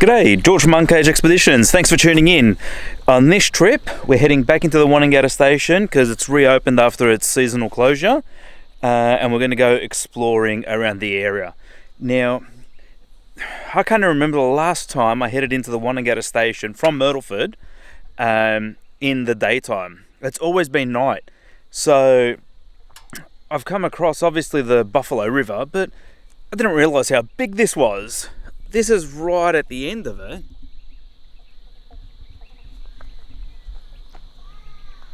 G'day, George from Uncaged Expeditions. Thanks for tuning in. On this trip, we're heading back into the Wonnangatta Station because it's reopened after its seasonal closure, and we're going to go exploring around the area. Now, I can't remember the last time I headed into the Wonnangatta Station from Myrtleford in the daytime. It's always been night. So I've come across, obviously, the Buffalo River, but I didn't realise how big this was. This is right at the end of it.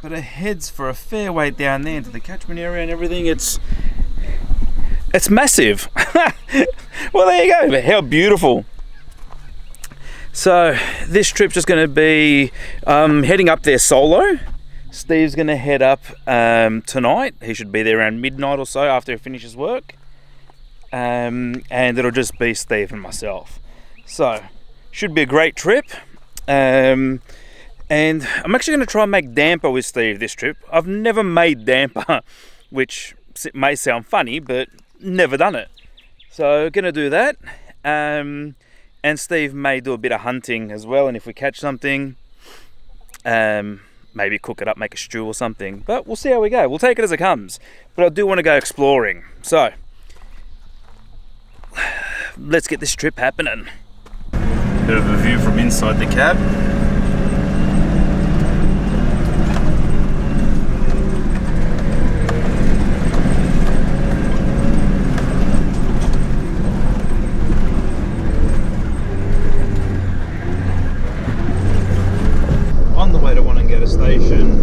But it heads for a fair way down there into the catchment area and everything. It's massive. Well, there you go. But how beautiful. So this trip's just going to be heading up there solo. Steve's going to head up tonight. He should be there around midnight or so after he finishes work. And it'll just be Steve and myself. So, should be a great trip. And I'm actually going to try and make damper with Steve this trip. I've never made damper, which may sound funny, but never done it. So, going to do that. And Steve may do a bit of hunting as well. And if we catch something, maybe cook it up, make a stew or something. But we'll see how we go. We'll take it as it comes. But I do want to go exploring. So, let's get this trip happening. Bit of a view from inside the cab. On the way to Wonnangatta Station,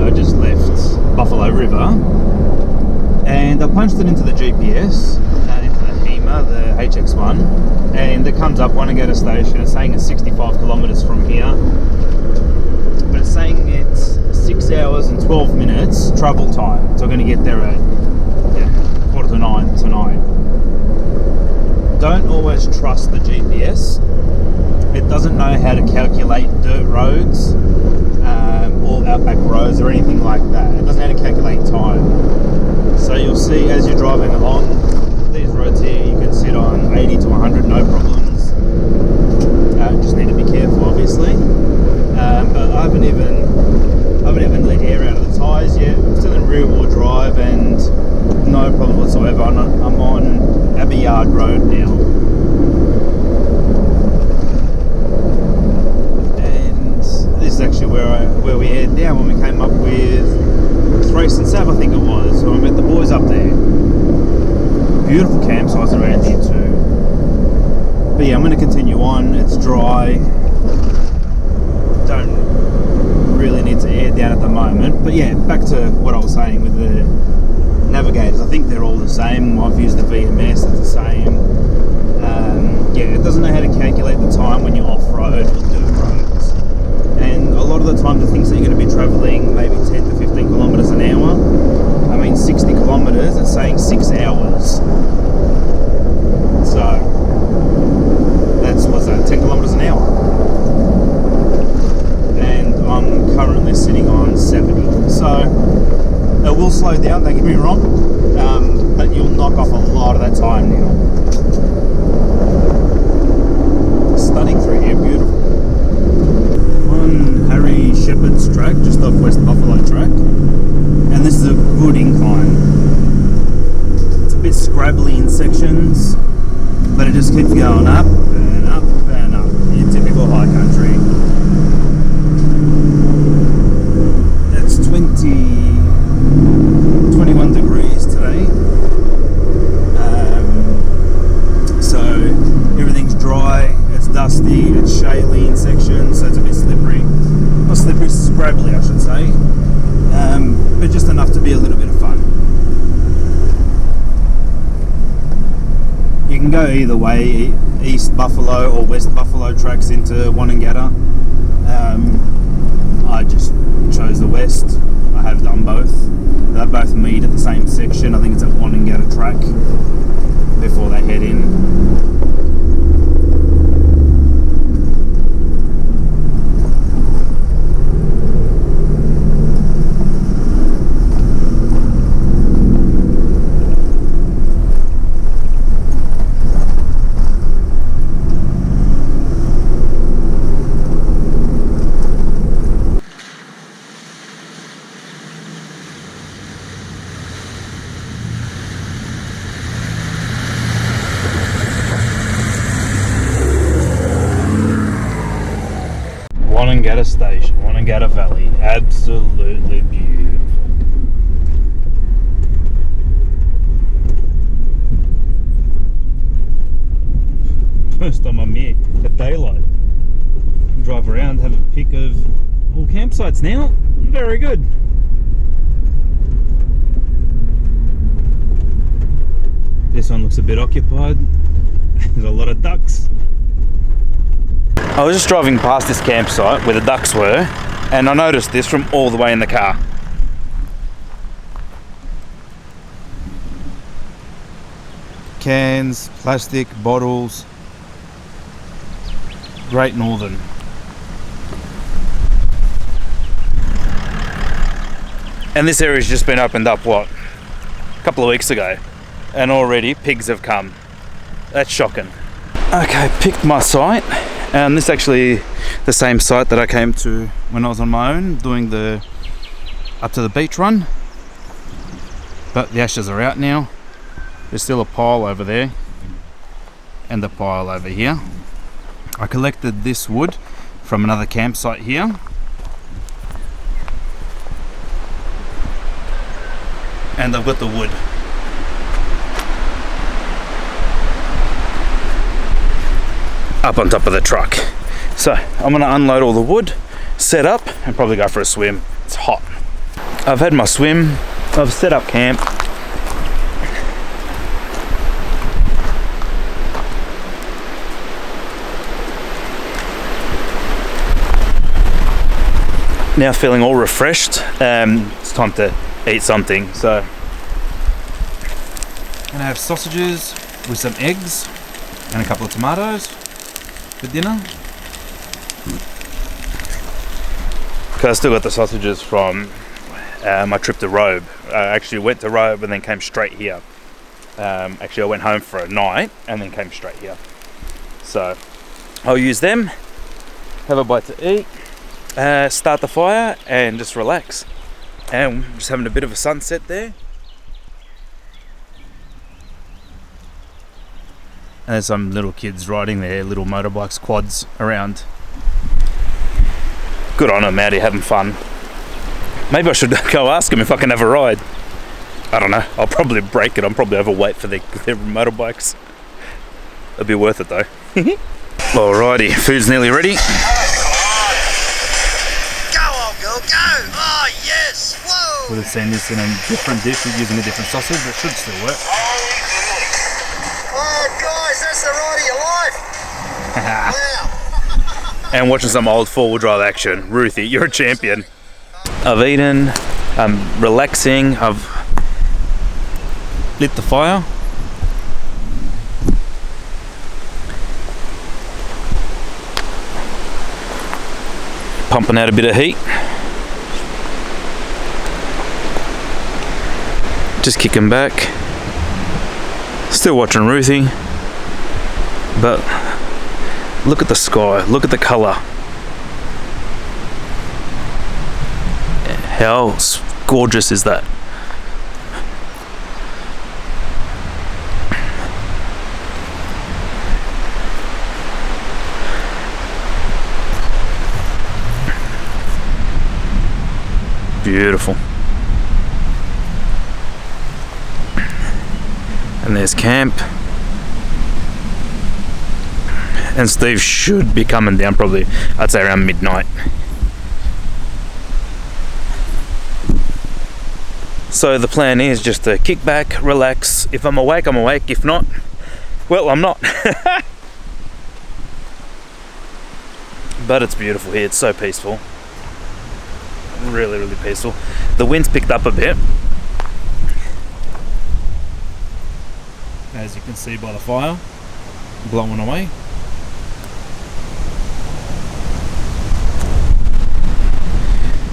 I just left Buffalo River and I punched it into the GPS. The HX1, and it comes up Wonnangatta Station. It's saying it's 65 kilometres from here, but it's saying it's 6 hours and 12 minutes travel time. So we're going to get there at 8:45 tonight. Don't always trust the GPS. It doesn't know how to calculate dirt roads or outback roads or anything like that. It doesn't know how to calculate time. So you'll see as you're driving along, these roads here you can sit on 80 to 100 no problems. Just need to be careful obviously, but I haven't even let air out of the tyres yet. I'm still in rear wheel drive and no problem whatsoever. I'm on Abbey Yard Road now, and this is actually where we aired down when we came up with Thrace and Sav, I think it was, when we met the boys up there. Beautiful campsites around here too. But yeah, I'm going to continue on. It's dry. Don't really need to air down at the moment. But yeah, back to what I was saying with the navigators. I think they're all the same. I've used the VMS, it's the same. Yeah, it doesn't know how to calculate the time when you're off-road or dirt roads. And a lot of the time the things that you're going to be travelling maybe 10 to 15 kilometres an hour. I mean 60 kilometres, it's saying 6 hours. So, what's that, 10 kilometres an hour. And I'm currently sitting on 70. So, it will slow down, don't get me wrong, but you'll knock off a lot of that time now. Stunning through here, beautiful. On Harry Shepherd's track, just off West Buffalo track. And this is a good incline. It's a bit scrabbly in sections, but it just keeps going up and up and up. Your typical high country. It's 21 degrees today. So everything's dry, it's dusty, it's shaly in sections, so it's a bit slippery. Not slippery, scrabbly I should say. But just enough to be a little bit of fun. You can go either way, East Buffalo or West Buffalo tracks into Wonnangatta. I just chose the West. I have done both. They both meet at the same section. I think it's at Wonnangatta track before they head in. Wonnangatta Station, Wonnangatta Valley. Absolutely beautiful. First time I'm here at daylight. Drive around, have a pick of all campsites now. Very good. This one looks a bit occupied. There's a lot of ducks. I was just driving past this campsite where the ducks were, and I noticed this from all the way in the car. Cans, plastic, bottles. Great Northern. And this area's just been opened up, what, a couple of weeks ago, and already pigs have come. That's shocking. Okay, picked my site, and this is actually the same site that I came to when I was on my own doing the up to the beach run, but the ashes are out now. There's still a pile over there and a pile over here. I collected this wood from another campsite here. And I've got the wood. Up on top of the truck. So I'm gonna unload all the wood, set up, and probably go for a swim. It's hot. I've had my swim, I've set up camp. Now feeling all refreshed. It's time to eat something. So I'm gonna have sausages with some eggs and a couple of tomatoes for dinner. Because I still got the sausages from my trip to Robe. I actually went to Robe and then came straight here. Actually I went home for a night and then came straight here. So I'll use them, have a bite to eat, start the fire and just relax. And just having a bit of a sunset there. And there's some little kids riding their little motorbikes, quads around. Good on them, out here having fun. Maybe I should go ask them if I can have a ride. I don't know, I'll probably break it. I'm probably overweight for their motorbikes. It'll be worth it though. Alrighty, food's nearly ready. Oh yes! Whoa! Would have seen this in a different dish using a different sausage, but it should still work. Oh guys, that's the ride of your life! Wow! And watching some old four-wheel drive action. Ruthie, you're a champion. I've eaten, I'm relaxing, I've lit the fire. Pumping out a bit of heat. Just kicking back. Still watching Ruthie. But look at the sky, look at the colour. How gorgeous is that? Beautiful. And there's camp. And Steve should be coming down probably, I'd say around midnight. So the plan is just to kick back, relax. If I'm awake, I'm awake. If not, well, I'm not. But it's beautiful here, it's so peaceful. Really, really peaceful. The wind's picked up a bit, as you can see by the fire blowing away.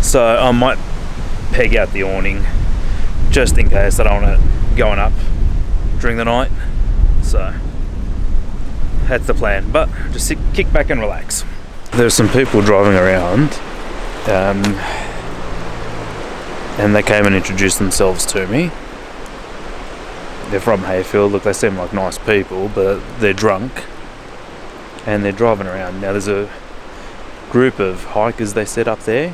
So I might peg out the awning just in case I don't want it going up during the night. So that's the plan, but just kick back and relax. There's some people driving around and they came and introduced themselves to me. They're from Hayfield. Look, they seem like nice people, but they're drunk and they're driving around. Now there's a group of hikers they set up there,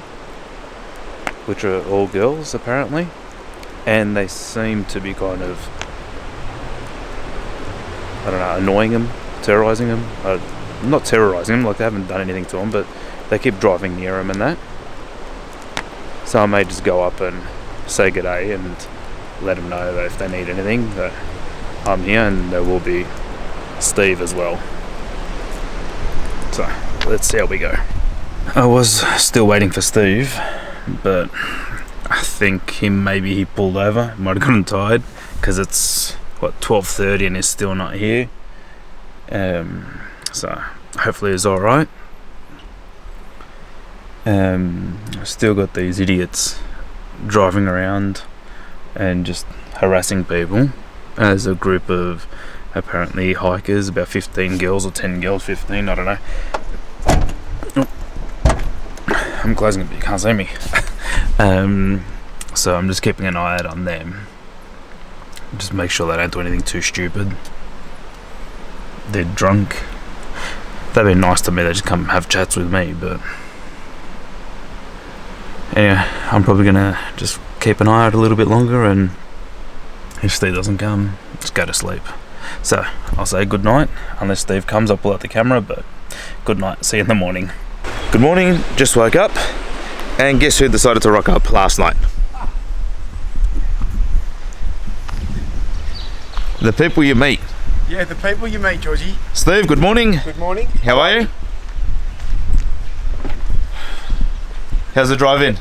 which are all girls apparently, and they seem to be kind of, I don't know, annoying them, terrorising them. Not terrorising them, like they haven't done anything to them, but they keep driving near them and that. So I may just go up and say g'day and let them know that if they need anything that I'm here, and there will be Steve as well. So let's see how we go. I was still waiting for Steve, but I think maybe he pulled over, might have gotten tired, because it's 12:30 and he's still not here. So hopefully he's alright. Still got these idiots driving around and just harassing people as a group of apparently hikers, about 15 girls or 10 girls, 15, I don't know. Oh. I'm closing it but you can't see me. So I'm just keeping an eye out on them. Just make sure they don't do anything too stupid. They're drunk. They've been nice to me, they just come have chats with me, but anyway, I'm probably gonna just keep an eye out a little bit longer, and if Steve doesn't come, just go to sleep. So I'll say good night. Unless Steve comes, I'll pull out the camera, but good night, see you in the morning. Good morning, just woke up, and guess who decided to rock up last night? The people you meet. Yeah, the people you meet, Georgie. Steve, good morning. Good morning. How are you? How's the drive in?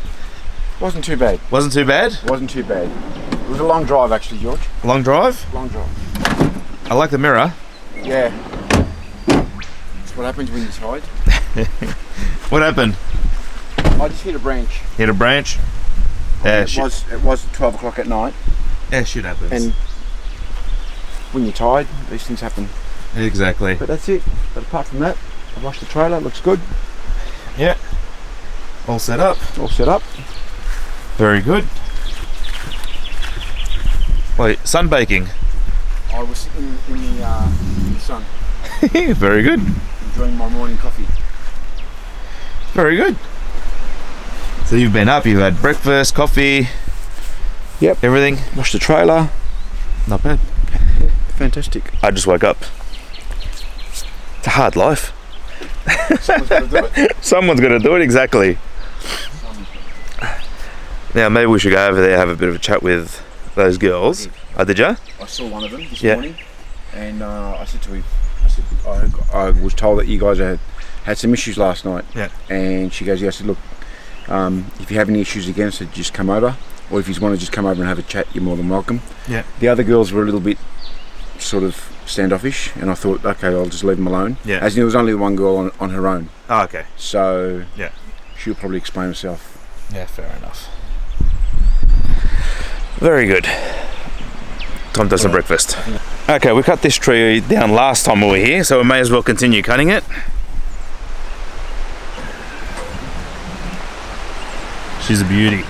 Wasn't too bad. Wasn't too bad? Wasn't too bad. It was a long drive actually, George. Long drive? Long drive. I like the mirror. Yeah. That's what happens when you're tired. What happened? I just hit a branch. Hit a branch? It was 12 o'clock at night. Yeah, shit happens. And when you're tired, these things happen. Exactly. But that's it. But apart from that, I washed the trailer, it looks good. Yeah. All set up. All set up. Very good. Wait, sunbaking? I was sitting in the sun. Very good. Enjoying my morning coffee. Very good. So you've been up, you've had breakfast, coffee. Yep. Everything. Washed the trailer. Not bad. Fantastic. I just woke up. It's a hard life. Someone's got to do it. Someone's got to do it, exactly. Now maybe we should go over there, have a bit of a chat with those girls. Oh, did you? I saw one of them this morning, and I said to him, I was told that you guys had some issues last night. Yeah. And she goes, yeah. I said, look, if you have any issues again, I said, just come over. Or if you want to just come over and have a chat, you're more than welcome. Yeah. The other girls were a little bit sort of standoffish, and I thought, okay, I'll just leave them alone. Yeah. As there was only one girl on her own. Oh, okay. So yeah, she'll probably explain herself. Yeah, fair enough. Very good. Time to do some breakfast. Okay, we cut this tree down last time we were here, so we may as well continue cutting it. She's a beauty.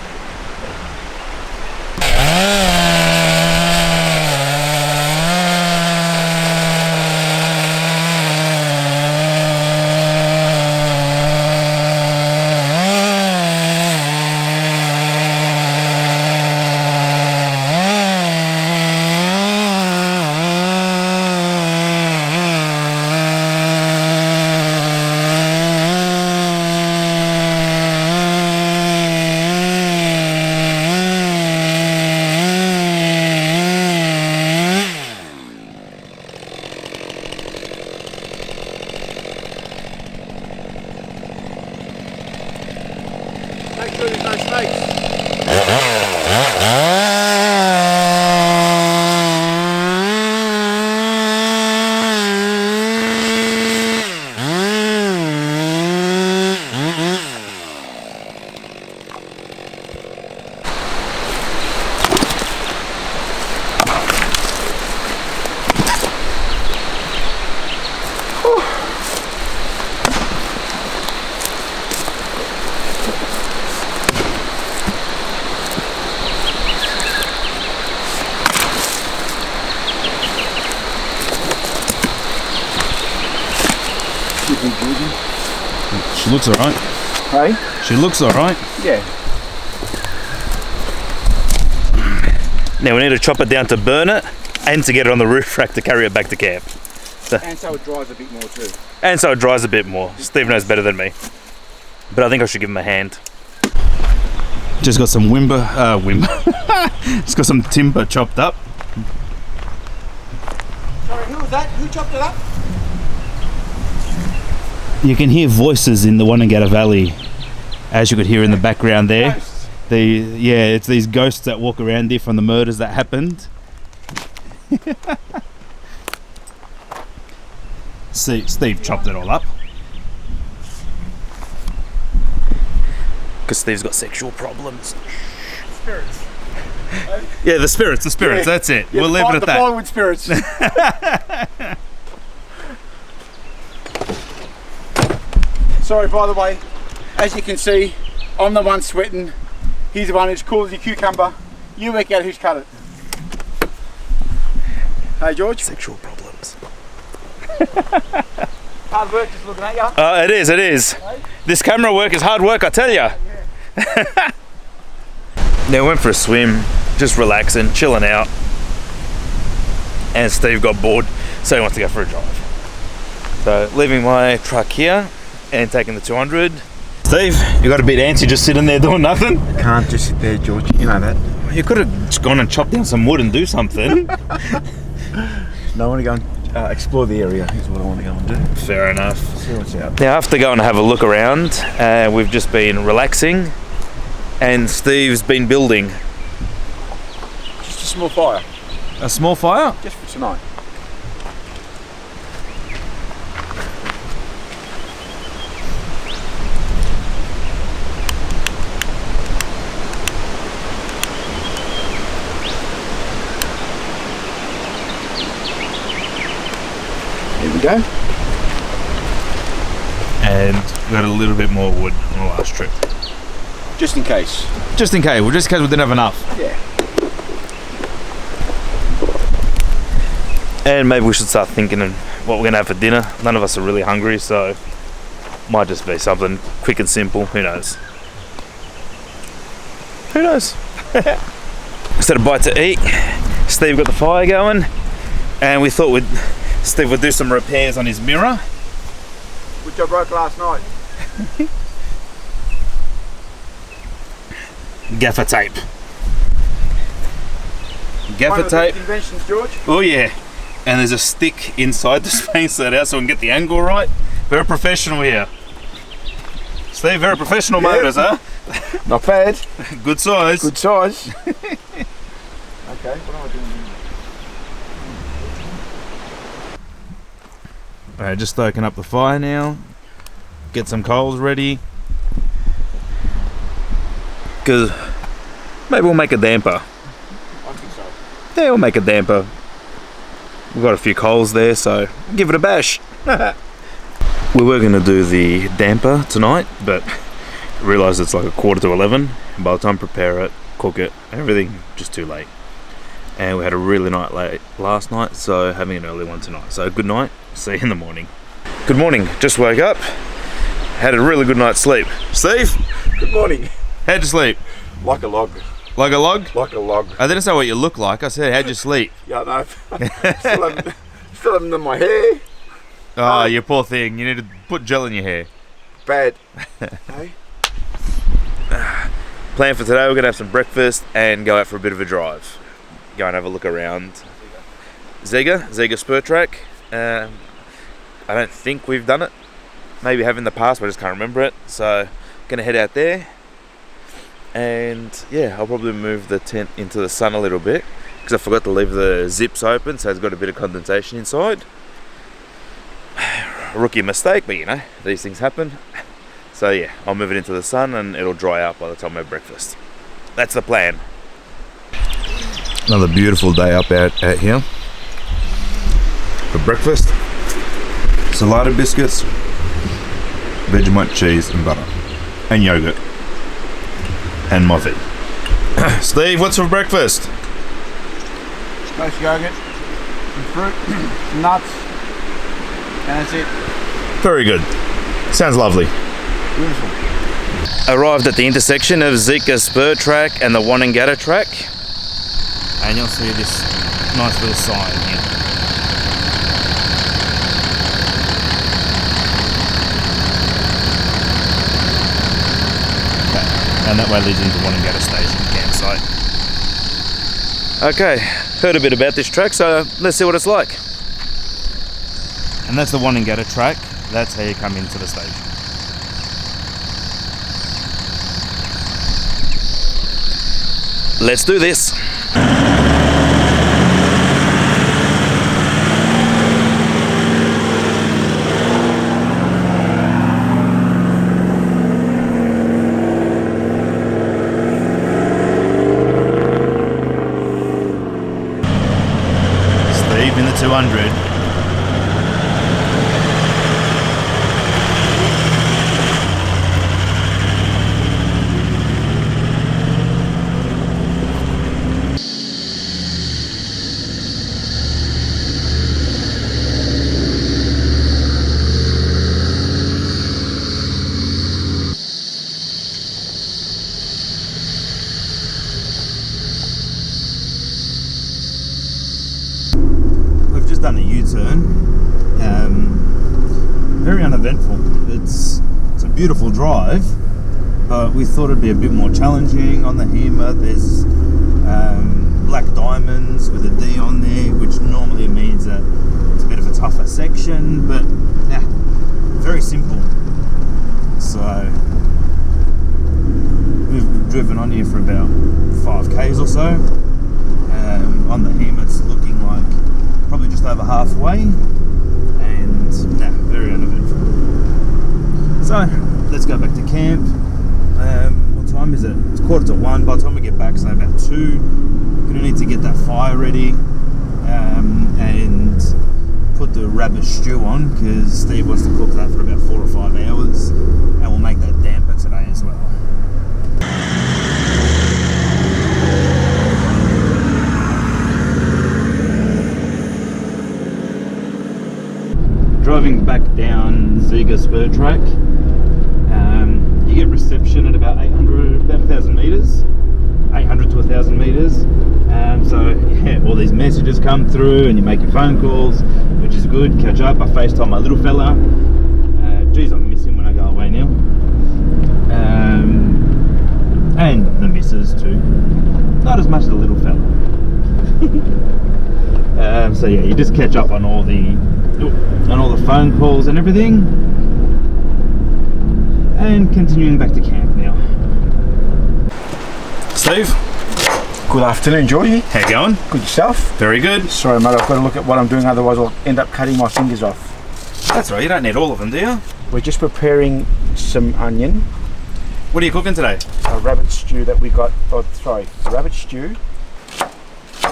Make sure there's no snakes. Excuse me, Georgie. She looks alright. Hey? She looks alright. Yeah. Now we need to chop it down to burn it and to get it on the roof rack to carry it back to camp. And so it dries a bit more too. And so it dries a bit more. Steve knows better than me. But I think I should give him a hand. Just got some just got some timber chopped up. Sorry, who was that? Who chopped it up? You can hear voices in the Wonnangatta Valley, as you could hear in the background there. Ghosts. It's these ghosts that walk around here from the murders that happened. See, Steve chopped it all up. Because Steve's got sexual problems. Spirits. Yeah, the spirits, Yeah. that's it. Yeah, We'll leave it at the that. Bollywood spirits. Sorry, by the way, as you can see, I'm the one sweating. He's the one who's cool as a cucumber. You work out who's cut it. Hey, George. Sexual problems. Hard work just looking at you. It is. This camera work is hard work, I tell ya. Now we went for a swim, just relaxing, chilling out. And Steve got bored, so he wants to go for a drive. So leaving my truck here and taking the 200. Steve, you got a bit antsy just sitting there doing nothing? Can't just sit there, George. You know that. You could have just gone and chopped down some wood and do something. No, I want to go and explore the area. Is what I want to go and do. Fair enough. See what's out. Now after going to have a look around, we've just been relaxing and Steve's been building. Just a small fire, A small fire? just for tonight. Here we go. And we got a little bit more wood on the last trip. Just in case. Just in case, we didn't have enough. Yeah. And maybe we should start thinking of what we're gonna have for dinner. None of us are really hungry, so might just be something quick and simple. Who knows? Who knows? Just had a bite to eat. Steve got the fire going, and we thought Steve would do some repairs on his mirror. Which I broke last night. Gaffer tape. One Gaffer of the tape. inventions, George. Oh yeah. And there's a stick inside to space that out so we can get the angle right. Very professional here. Steve, very professional motors, huh? Not bad. Good size. Good size. Okay, what am I doing? Alright, just stoking up the fire now. Get some coals ready. Because maybe we'll make a damper. I think so. Yeah, we'll make a damper. We've got a few coals there, so give it a bash. We were going to do the damper tonight, but realised it's like 11:15. And by the time I prepare it, cook it, everything, just too late. And we had a really night late last night, so having an early one tonight. So good night, see you in the morning. Good morning, just woke up, had a really good night's sleep. Steve, Good morning. how'd you sleep? Like a log. Like a log? Like a log. I didn't say what you look like, I said how'd you sleep? Yeah, no. Still haven't done my hair. Oh, you poor thing, you need to put gel in your hair. Bad. Hey? Plan for today, we're going to have some breakfast and go out for a bit of a drive. Go and have a look around. Zeka spur track. I don't think we've done it. Maybe have in the past, but I just can't remember it. So, gonna head out there. And yeah, I'll probably move the tent into the sun a little bit because I forgot to leave the zips open, so it's got a bit of condensation inside. Rookie mistake, but you know, these things happen. So yeah, I'll move it into the sun and it'll dry out by the time I have breakfast. That's the plan. Another beautiful day up out here. For breakfast, salada biscuits, Vegemite cheese and butter, and yogurt, and muffin. Steve, what's for breakfast? Smoked yogurt, some fruit, some nuts, and that's it. Very good. Sounds lovely. Beautiful. Arrived at the intersection of Zeka Spur Track and the Wonnangatta Track. And you'll see this nice little sign here. And that way leads into Wonnangatta Station campsite. Okay, heard a bit about this track, so let's see what it's like. And that's the Wonnangatta track. That's how you come into the station. Let's do this. Steve in the 200. We've just done a U-turn. Very uneventful. It's a beautiful drive, but we thought it'd be a bit more challenging on the HEMA. There's black diamonds with a D on there, which normally means that it's a bit of a tougher section, but yeah, very simple. So we've driven on here for about 5Ks or so. On the HEMA it's looking like probably just over halfway, and very uneventful. So let's go back to camp. What time is it? It's 1:45. By the time we get back, so about 2. Gonna need to get that fire ready and put the rabbit stew on, because Steve wants to cook that for about 4 or 5 hours, and we'll make that damper today as well. Driving back down Zeka Spur Track, you get reception at about 1,000 metres, 800 to 1,000 metres. So yeah, all these messages come through, and you make your phone calls, which is good. Catch up. I FaceTime my little fella. Geez, I miss him when I go away now. And the missus too. Not as much as the little fella. So yeah, you just catch up on all the phone calls and everything, and continuing back to camp now. Steve, Good afternoon, Georgie. how you going? Good yourself? Very good. Sorry, mate, I've got to look at what I'm doing, otherwise I'll end up cutting my fingers off. That's right, you don't need all of them, do you? We're just preparing some onion, What are you cooking today? a rabbit stew that we got, a rabbit stew.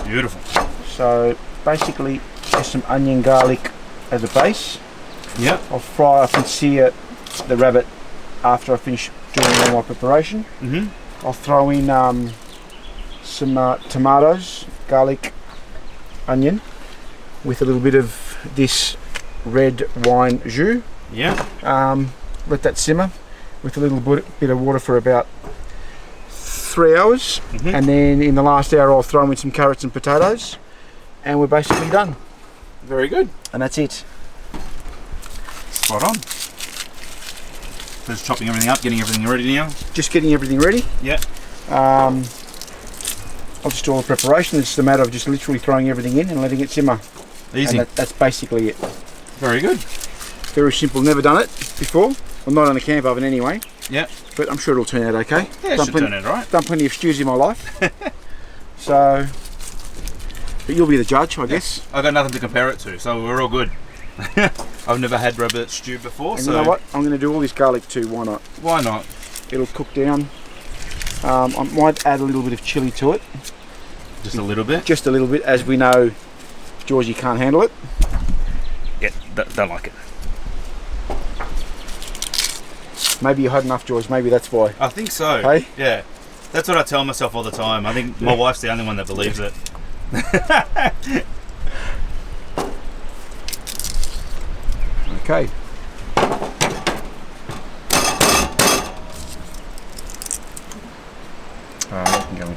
Beautiful. So basically just some onion, garlic as a base. Yep. I'll fry up and sear the rabbit after I finish doing all my preparation. Mm-hmm. I'll throw in some tomatoes, garlic, onion, with a little bit of this red wine jus. Yeah. Let that simmer with a little bit of water for about 3 hours, and then in the last hour I'll throw in some carrots and potatoes, and we're basically done. Very good. And that's it. Spot on. Just chopping everything up, getting everything ready now. Just getting everything ready. Yeah. I'll just do all the preparation. It's a matter of just literally throwing everything in and letting it simmer. Easy. And that's basically it. Very good. Very simple. Never done it before. Well, not on a camp oven anyway. Yeah. But I'm sure it'll turn out okay. Yeah, it should turn out right. Done plenty of stews in my life. So, but you'll be the judge, I guess. I've got nothing to compare it to, so we're all good. I've never had rabbit stew before, And so you know what? I'm going to do all this garlic too. Why not? why not? It'll cook down. I might add a little bit of chilli to it. Just a little bit. Just a little bit, as we know Georgie can't handle it. Yeah, don't like it. Maybe you had enough, George. Maybe that's why. I think so. Hey? Yeah. That's what I tell myself all the time. I think my wife's the only one that believes it. Okay.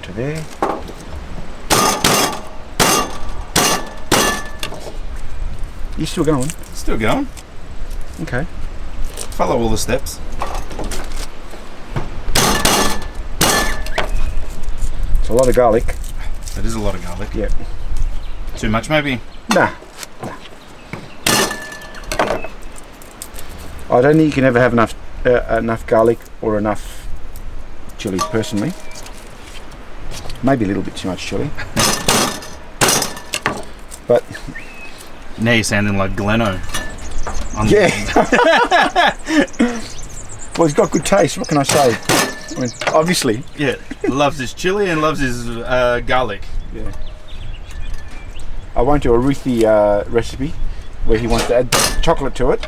that to there. You still going? Still going. Okay. Follow all the steps. It's a lot of garlic. That is a lot of garlic. Yep. Too much, maybe? Nah. I don't think you can ever have enough garlic or enough chili, personally. Maybe a little bit too much chili. But Now you're sounding like Gleno. yeah. Well, he's got good taste. What can I say? I mean, obviously. Yeah, loves his chili and loves his garlic. Yeah. I won't do a Ruthie recipe where he wants to add chocolate to it.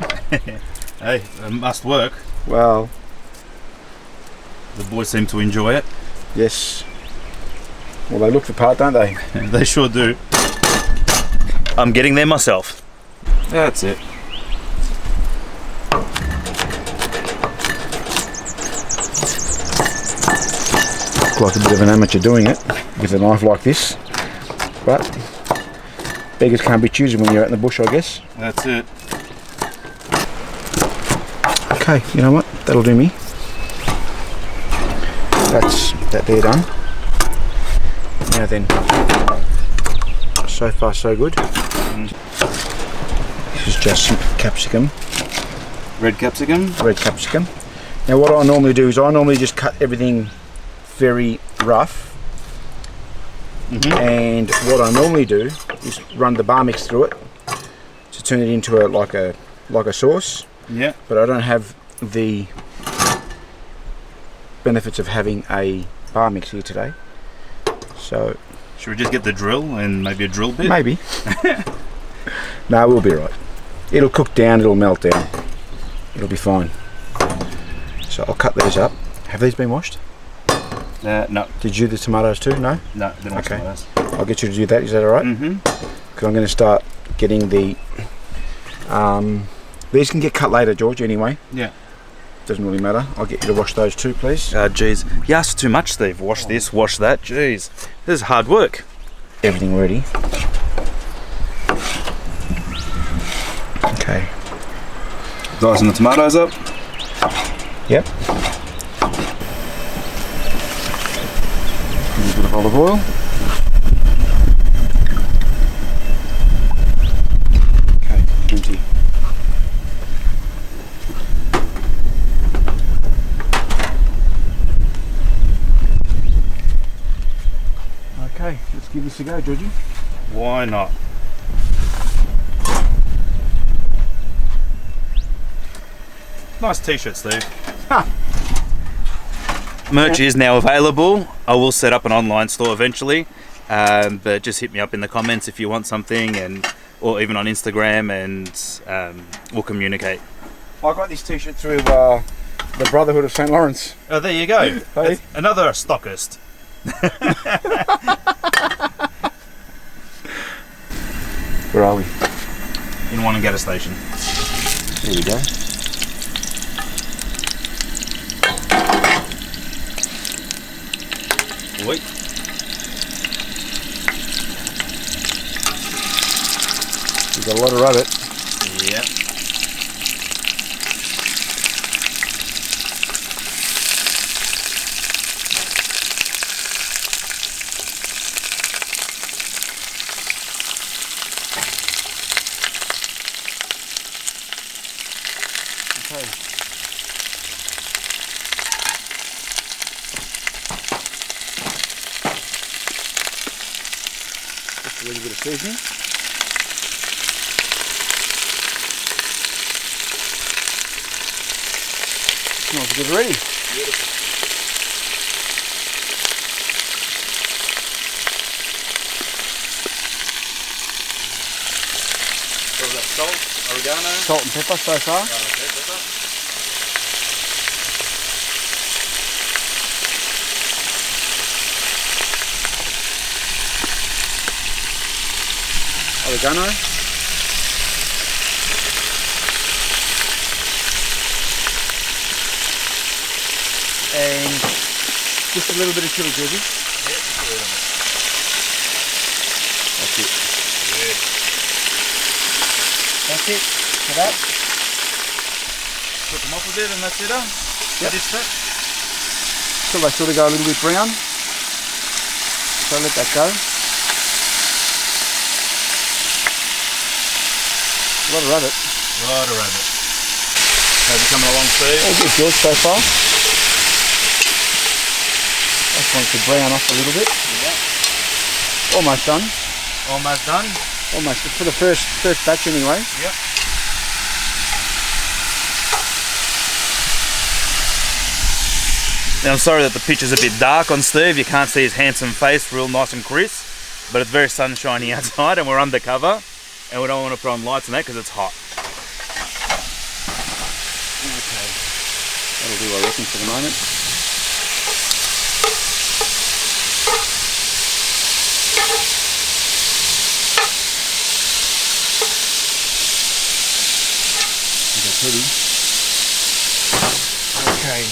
Hey, it must work. Well, The boys seem to enjoy it. yes. Well, they look the part, don't they? They sure do. I'm getting there myself. That's it. Look like a bit of an amateur doing it with a knife like this. But beggars can't be choosers when you're out in the bush, I guess. That's it. Okay, you know what? That'll do me. That's that there done. Now then, so far so good. This is just some capsicum, Red capsicum. red capsicum. Now what I normally do is I normally just cut everything very rough, and what I normally do is run the bar mix through it to turn it into like a sauce. Yeah. But I don't have the benefits of having a bar mix here today. So Should we just get the drill and maybe a drill bit? maybe. No, we'll be right. It'll cook down, it'll melt down. It'll be fine. So I'll cut these up. Have these been washed? No. Did you do the tomatoes too? No? No, they're not Okay. tomatoes. I'll get you to do that, is that alright? Mm-hmm. Because I'm going to start getting the... these can get cut later, George, anyway. Yeah. Doesn't really matter. I'll get you to wash those too, please. Jeez. You asked too much, Steve. Wash this, wash that. Jeez. This is hard work. Everything ready. Okay. Dicing the tomatoes up. Yep. A little bit of olive oil. Okay, plenty. Okay, let's give this a go, Georgie. Why not? Nice t-shirt, Steve. Merch is now available. I will set up an online store eventually, but just hit me up in the comments if you want something, or even on Instagram, and we'll communicate. I got this t-shirt through the Brotherhood of St. Lawrence. Oh, there you go. Hey. Another stockist. Where are we? In Wonnangatta Station. There we go. Wait. We've got a lot of rabbit. Yep. Okay. Just a little bit of seasoning. Smells good already. So we've got salt, oregano. Salt and pepper so far. Oregano. And just a little bit of chili, Georgie. that's it for that. Put them off a bit and that's it, huh? Yep. Dish that. Till they sort of go a little bit brown. So let that go. A lot of rabbit. Right, a rabbit. How's it coming along, Steve? All good, George, so far. Just want it to brown off a little bit. Yeah. Almost done. Almost done. Almost for the first batch anyway. Yep. Now I'm sorry that the picture's a bit dark on Steve. You can't see his handsome face real nice and crisp, but it's very sunshiny outside and we're undercover and we don't want to put on lights and that because it's hot. Okay. That'll do, I reckon, for the moment. Pretty. Okay.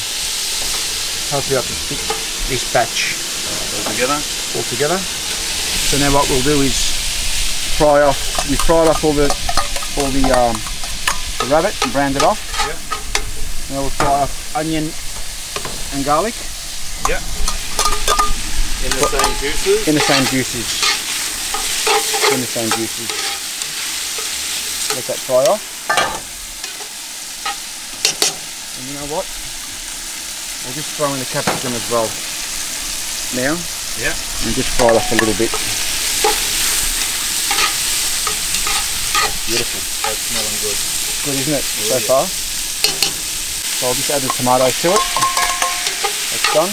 Hopefully I can stick this batch all together. So now what we'll do is fry off. We fried off all the rabbit and browned it off. Yeah. Now we'll fry off onion and garlic. Yeah. In the same juices. In the same juices. In the same juices. Let that fry off. And you know what? We'll just throw in the capsicum as well now. Yeah. And just fry it off a little bit. That's beautiful. That's smelling good. Good, isn't it, Oh, so yeah. far? So I'll just add the tomatoes to it. That's done.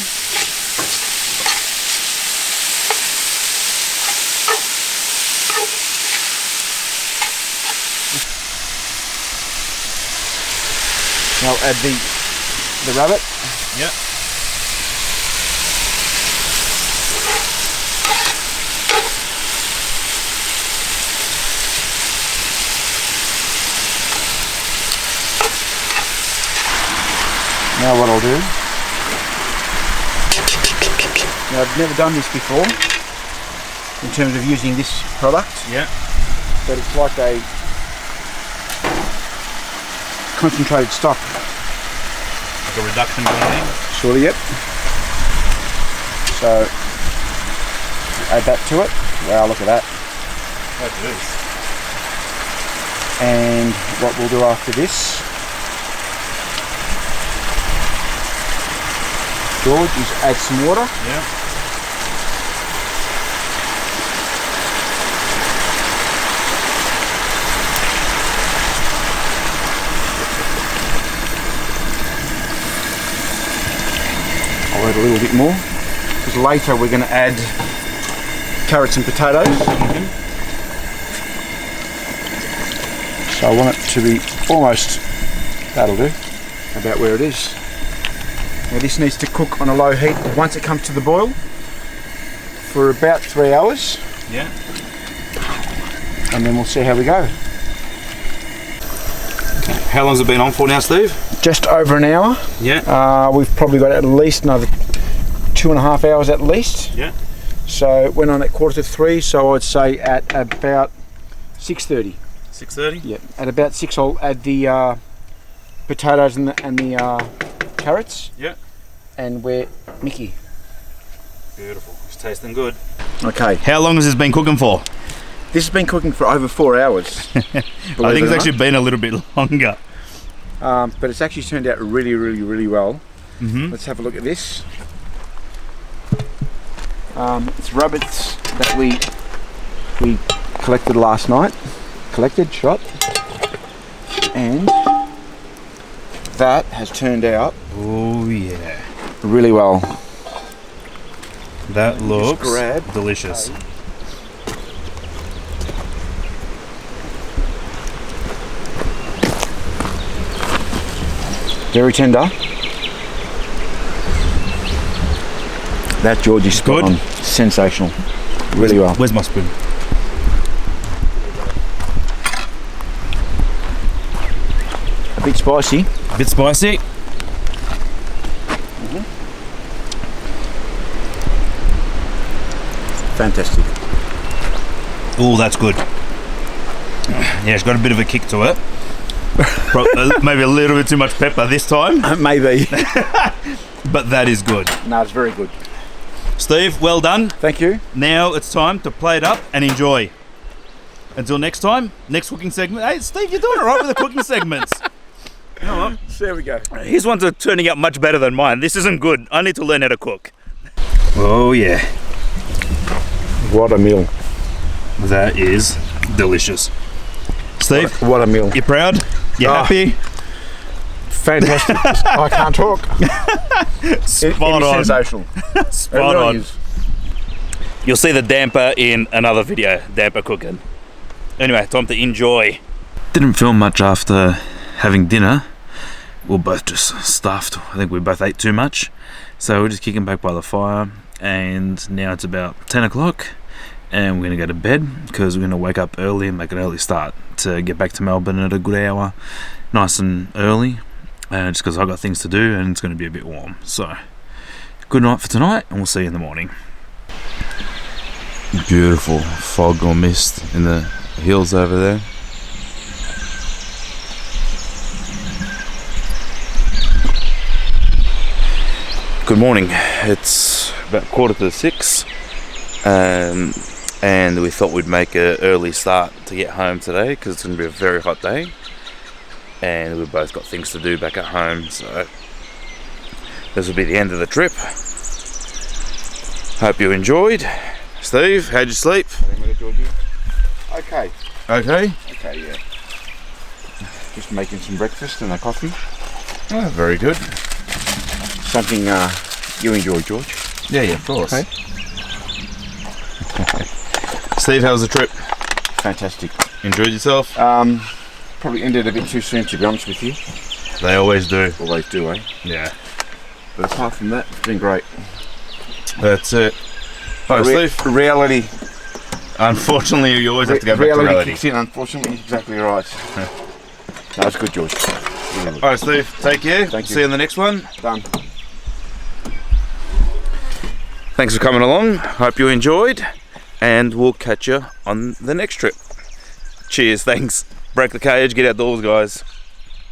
Now I'll add the rabbit. Yeah. Now what I'll do, now I've never done this before in terms of using this product, Yeah. but it's like a concentrated stock. Like a reduction kind of thing. Sort of, yep. So add that to it. Wow, look at that. That is. And what we'll do after this, George, is add some water. Yeah. I'll add a little bit more because later we're going to add carrots and potatoes. So I want it to be almost, that'll do, about where it is. Now this needs to cook on a low heat once it comes to the boil for about 3 hours, Yeah. and then we'll see how we go. How long's it been on for now, Steve? Just over an hour. Yeah. We've probably got at least another 2.5 hours at least. Yeah. So it went on at 2:45, so I'd say at about 6:30. 6:30? Yeah, at about 6 I'll add the potatoes and the carrots. Yeah. And we're Mickey. Beautiful. It's tasting good. Okay. How long has this been cooking for? This has been cooking for over 4 hours. I think it's actually been a little bit longer. But it's actually turned out really, really, really well. Mm-hmm. Let's have a look at this. It's rabbits that we collected last night. Shot. And that has turned out Oh yeah. really well. That looks grab delicious. Very tender. That George is spot Good. on. Sensational. Really well. Where's my spoon? A bit spicy. A bit spicy. Fantastic. Oh, that's good. Yeah, it's got a bit of a kick to it. Maybe a little bit too much pepper this time, Maybe. but that is good. No, it's very good. Steve, well done. Thank you. Now it's time to plate up and enjoy. Until next time, next cooking segment. Hey, Steve, you're doing all right with the cooking segments. You know what? There we go. His ones are turning out much better than mine. This isn't good. I need to learn how to cook. Oh yeah, What a meal. that is delicious. Steve, What a meal. you proud? You Ah. happy? Fantastic. I can't talk. Spot on. Sensational. Spot It really on. is. You'll see the damper in another video, damper cooking. Anyway, time to enjoy. Didn't film much after having dinner. We're both just stuffed. I think we both ate too much. So we're just kicking back by the fire, and now it's about 10 o'clock and we're going to go to bed because we're going to wake up early and make an early start to get back to Melbourne at a good hour, nice and early, just because I've got things to do and it's going to be a bit warm. So good night for tonight, and we'll see you in the morning. Beautiful fog or mist in the hills over there. Good morning. It's about 5:45, and we thought we'd make an early start to get home today because it's going to be a very hot day, and we've both got things to do back at home. So this will be the end of the trip. Hope you enjoyed. Steve, how'd you sleep? Okay. Okay. Okay, yeah. Just making some breakfast and a coffee. Oh, very good. Something you enjoy, George. Yeah, of course. Okay. Steve, how was the trip? Fantastic. Enjoyed yourself? Probably ended a bit too soon, to be honest with you. They always do. Always do, eh? Yeah. But apart from that, it's been great. That's it. Oh, Steve. Reality. Unfortunately, you always have to go back to reality. Kicks in, unfortunately. Exactly right. That's good, George. Really good. All right, Steve. Take care. Thank you. See you in the next one. Done. Thanks for coming along. Hope you enjoyed, and we'll catch you on the next trip. Cheers. Thanks. Break the cage. Get outdoors, guys.